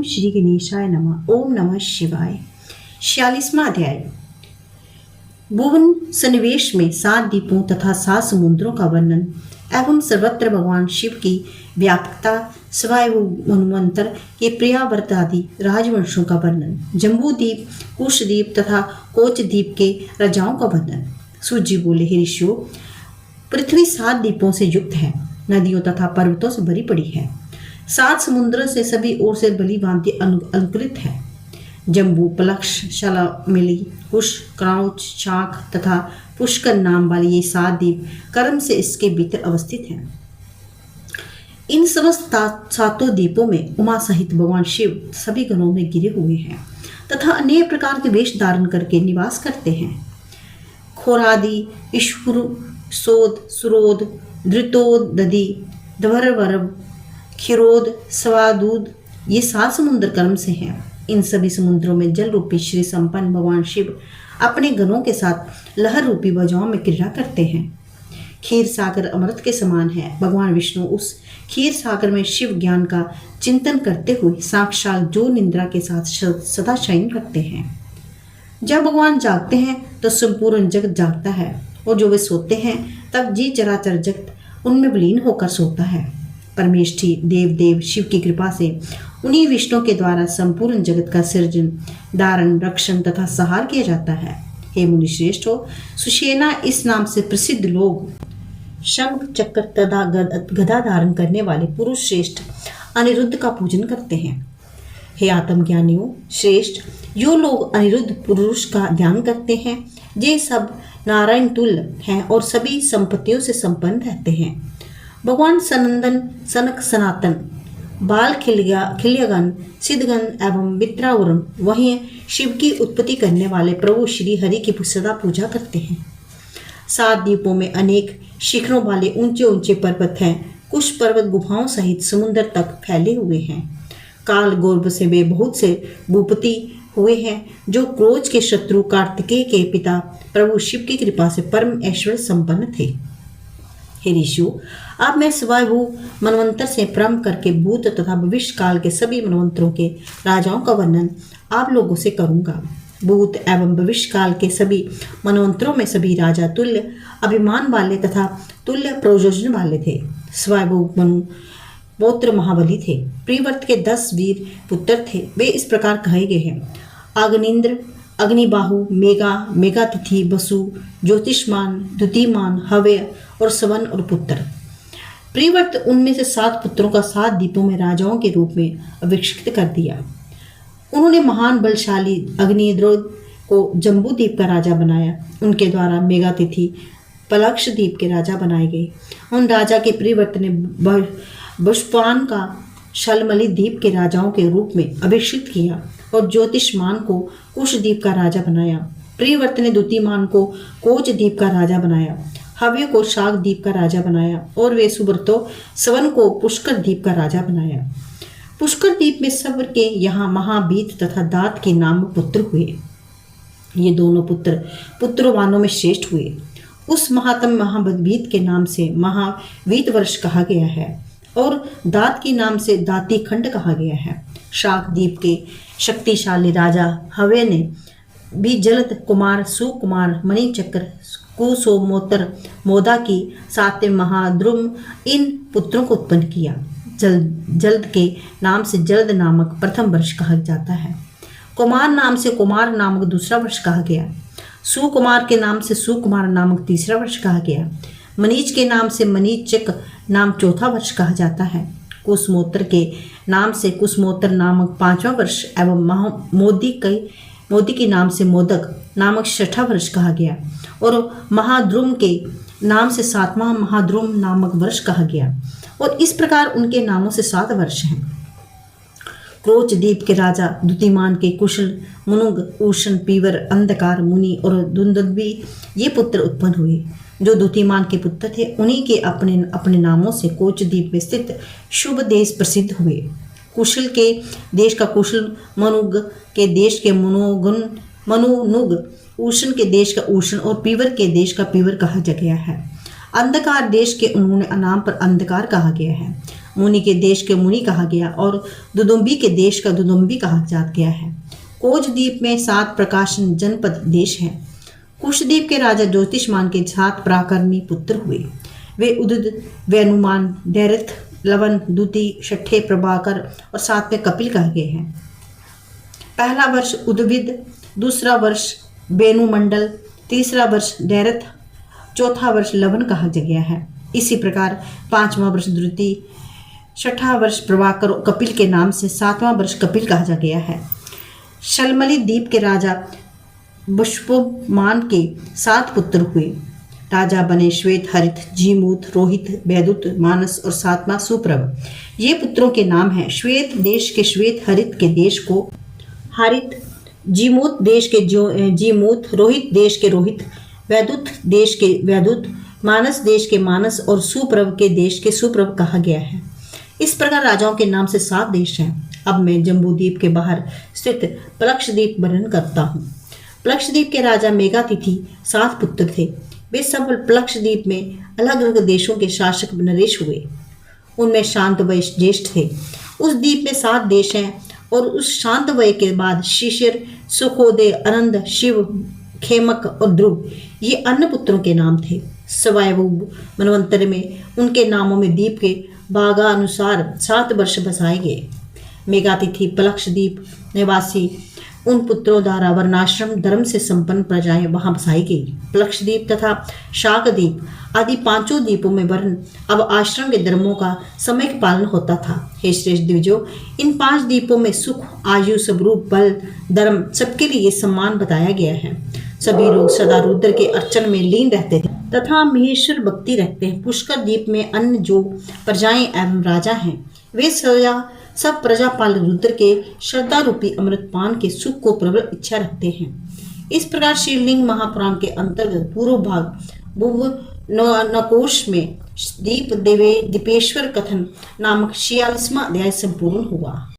ओम श्री गणेशाय नमः। ओम नमः शिवाय। 46वां अध्याय। भुवन सन्निवेश में 7 द्वीपों तथा 7 समुद्रों का वर्णन एवं सर्वत्र भगवान शिव की व्यापकता, स्वयं मन्वंतर के प्रियाव्रत आदि राजवंशों का वर्णन, जम्बू द्वीप, कुश द्वीप तथा कोच द्वीप के राजाओं का वर्णन। सूर्य जी बोले, हे ऋषियों, पृथ्वी 7 द्वीपों से युक्त है, नदियों तथा पर्वतों से भरी पड़ी है, 7 समुद्रों से सभी ओर से बली भांति अलंकृत है। जम्बू, पलक्ष, शलामिली, कुश, क्राउच, शाख तथा पुष्कर नाम वाले ये 7 द्वीप कर्म से इसके भीतर अवस्थित हैं। इन समस्त 7 द्वीपों में उमा सहित भगवान शिव सभी गणों में गिरे हुए हैं तथा अनेक प्रकार के वेश धारण करके निवास करते हैं। खोरादि, ईश्वर, सोद, सुरोद, धृतोदधि, धवरवरव, खिरोद, स्वादूद ये 7 समुद्र कर्म से हैं। इन सभी समुद्रों में जल रूपी श्री संपन्न भगवान शिव अपने गणों के साथ लहर रूपी वजाओं में क्रीड़ा करते हैं। क्षीर सागर अमृत के समान है। भगवान विष्णु उस क्षीर सागर में शिव ज्ञान का चिंतन करते हुए साक्षात जो निद्रा के साथ सदा शयन करते हैं। जब भगवान जागते हैं तो संपूर्ण जगत जागता है, और जो वे सोते हैं तब जी चराचर जगत उनमें विलीन होकर सोता है। परमेष्ठी देव शिव की कृपा से उन्हीं विष्णु के द्वारा संपूर्ण जगत का सृजन, धारण, रक्षण तथा संहार किया जाता है। हे मुनि श्रेष्ठो, सुषेना इस नाम से प्रसिद्ध लोग शंख, चक्र तथा गदा धारण करने वाले पुरुष श्रेष्ठ अनिरुद्ध का पूजन करते हैं। हे आत्मज्ञानियों श्रेष्ठ, जो लोग अनिरुद्ध पुरुष का ध्यान करते हैं, ये सब नारायण तुल्य हैं और सभी संपत्तियों से संपन्न रहते हैं। भगवान सनंदन, सनक, सनातन, बाल, खिल्यगन, सिद्धगन एवं मित्रावरुण वहीं शिव की उत्पत्ति करने वाले प्रभु श्री हरि की सदा पूजा करते हैं। 7 द्वीपों में अनेक शिखरों वाले ऊंचे ऊंचे पर्वत हैं। कुछ पर्वत गुफाओं सहित समुद्र तक फैले हुए हैं। काल गर्भ से वे बहुत से भूपति हुए हैं, जो क्रोध के शत्रु कार्तिकेय के पिता प्रभु शिव की कृपा से परम ऐश्वर्य संपन्न थे। हे ऋषियों, अब मैं स्वयं मनवंतर से प्रारंभ करके भूत तथा भविष्य काल के सभी मनवंतरों के राजाओं का वर्णन आप लोगों से करूंगा। भूत एवं भविष्य काल के सभी मनवंतरों में सभी राजा तुल्य अभिमान वाले तथा तुल्य प्रयोजन वाले थे। स्वयं मनु पौत्र महाबली थे। प्रियव्रत के 10 वीर पुत्र थे। वे इस प्रकार कहे गए हैं: अग्निंद्र, अग्निबाहु, मेघा, मेघातिथि, वसु, ज्योतिष्मान, द्युतिमान, हव्य और सवन और पुत्र। प्रियव्रत उनमें से 7 पुत्रों का 7 द्वीपों में राजाओं के रूप में अभिषिक्त कर दिया। उन्होंने महान बलशाली अग्निद्रोद को जम्बू द्वीप का राजा बनाया। उनके द्वारा मेघातिथि पलक्ष द्वीप के राजा बनाए गए। उन राजा के प्रियव्रत ने बुष्पान का शलमली द्वीप के राजाओं के रूप में अभिषिक्त किया और ज्योतिष्मान को कुश द्वीप का राजा बनाया। प्रियव्रत ने द्युतिमान को कोच द्वीप का राजा बनाया, हव्य को शाक द्वीप का राजा बनाया और वे सुब्रतो सवन को पुष्कर द्वीप का राजा बनाया। पुष्कर द्वीप में सब्र के यहाँ महाबीत तथा दात के नाम पुत्र हुए। ये दोनों पुत्र पुत्रवानों में श्रेष्ठ हुए। उस महात्म महाबीत के नाम से महावीत वर्ष कहा गया है और दात के नाम से दाती खंड कहा गया है। शाक द्वीप के शक्तिशाली राजा हव्य ने भी जलद कुमार, सुकुमार, मणिचक्र, कुसोमोत्तर, मोदा की 7 महाद्रुम इन पुत्रों को उत्पन्न किया। जल्द के नाम से जल्द नामक प्रथम वर्ष कहा जाता है। कुमार नाम से कुमार नामक दूसरा वर्ष कहा गया। सुकुमार के नाम से सुकुमार नामक तीसरा वर्ष कहा गया। मनीच के नाम से मनीचक नाम चौथा वर्ष कहा जाता है। कुसमोत्तर के नाम से कुसमोत्तर नामक 5वां वर्ष एवं मोदी के नाम से मोदक नामक 6ठा वर्ष कहा गया और महाद्रुम के नाम से 7वां महाद्रुम नामक वर्ष कहा गया और इस प्रकार उनके नामों से 7 वर्ष हैं। क्रोच द्वीप के राजा द्युतिमान के कुशल, मुनुग, उषण, पीवर, अंधकार, मुनि और दुंदुभि ये पुत्र उत्पन्न हुए। जो द्युतिमान के पुत्र थे उन्हीं के अपने अपने नामों से कोच द्वीप में स्थित शुभ देश प्रसिद्ध हुए। कुशल के देश का कुशल, मनुग के देश के मनुनुग, उषण के देश का उषण और पीवर के देश का पीवर कहा गया है। अंधकार देश के उन्होंने नाम पर अंधकार कहा गया है। मुनि के देश के मुनि कहा गया और दुदुम्बी के देश का दुदुम्बी कहा जात गया है। कोचद्वीप में 7 प्रकाशन जनपद देश हैं। कुशद्वीप के राजा ज्योतिषमान के 7 पराक्रमी पुत्र हुए। वे उदुद, वैनुमान, दैरथ, लवन, दूती, छठे प्रभाकर और 7वें कपिल कहे गए हैं। पहला वर्ष उद्भिद, दूसरा वर्ष वेणुमंडल, तीसरा वर्ष दैरथ, चौथा वर्ष लवन कहा गया है। इसी प्रकार 5वां वर्ष द्रुति, 6ठा वर्ष प्रभाकर कपिल के नाम से 7वां वर्ष कपिल कहा जा गया है। शलमली द्वीप के राजा पुष्पमान के 7 पुत्र हुए। राजा बने श्वेत, हरित, जीमूत, रोहित, वैदुत, मानस और 7वां सुप्रभ। ये पुत्रों के नाम हैं। श्वेत देश के श्वेत, हरित के देश को हरित, जीमूत देश के जीमूत, रोहित देश के रोहित, वैदुत देश के वैदुत, मानस देश के मानस और सुप्रभ के देश के सुप्रभ कहा गया है। इस प्रकार राजाओं के नाम से 7 देश हैं। अब मैं जम्बूद्वीप के बाहर स्थित प्लक्षद्वीप वर्णन करता हूँ। प्लक्षद्वीप के राजा मेघातिथि 7 पुत्र थे। वे सब प्लक्षद्वीप में अलग अलग देशों के शासक नरेश हुए। उनमें शांतवय ज्येष्ठ थे। उस द्वीप में 7 देश हैं और उस शांतवय के बाद शिशिर, सुखोदय, आनंद, शिव, खेमक और ध्रुव ये अन्य पुत्रों के नाम थे। स्वयंभू मनवंतर में उनके नामों में द्वीप के भागानुसार 7 वर्ष बसाए गए। मेघातिथि प्लक्षद्वीप निवासी उन पुत्रों द्वारा वर्णाश्रम धर्म से संपन्न प्रजाएं वहां बसाई गई। प्लक्षद्वीप तथा शाकद्वीप आदि 5 द्वीपों में वर्ण अब आश्रम के धर्मों का समय पालन होता था। हे श्रेष्ठ द्विजों, इन 5 द्वीपों में सुख, आयु, स्वरूप, बल, धर्म सबके लिए सम्मान बताया गया है। सभी लोग सदा रुद्र के अर्चन में लीन रहते थे तथा महेश्वर भक्ति रखते हैं। पुष्कर द्वीप में अन्य जो प्रजाएं एवं राजा हैं वे सब प्रजापाल रुद्र के श्रद्धा रूपी अमृतपान के सुख को प्रबल इच्छा रखते हैं। इस प्रकार श्रीलिंग महापुराण के अंतर्गत पूर्व भाग भुव नकोश में दीपेश्वर कथन नामक 46वां अध्याय संपूर्ण हुआ।